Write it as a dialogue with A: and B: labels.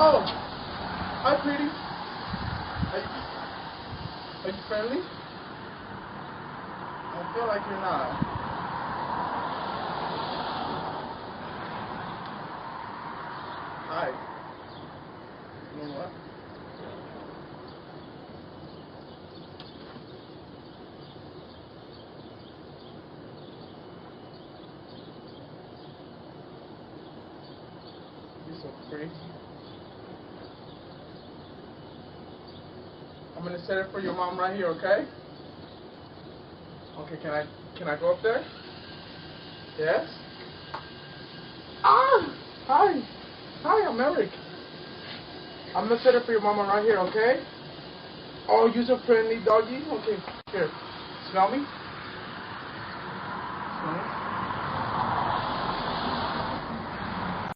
A: Oh, hi, pretty. Are you friendly? I feel like you're not. Hi. You know what? You're so crazy. I'm gonna set it for your mom right here, okay? Okay, can I go up there? Yes? Ah! Hi! Hi, I'm Eric. I'm gonna set it for your mama right here, okay? Oh, you're a friendly doggy? Okay, here. Smell me? Smell me?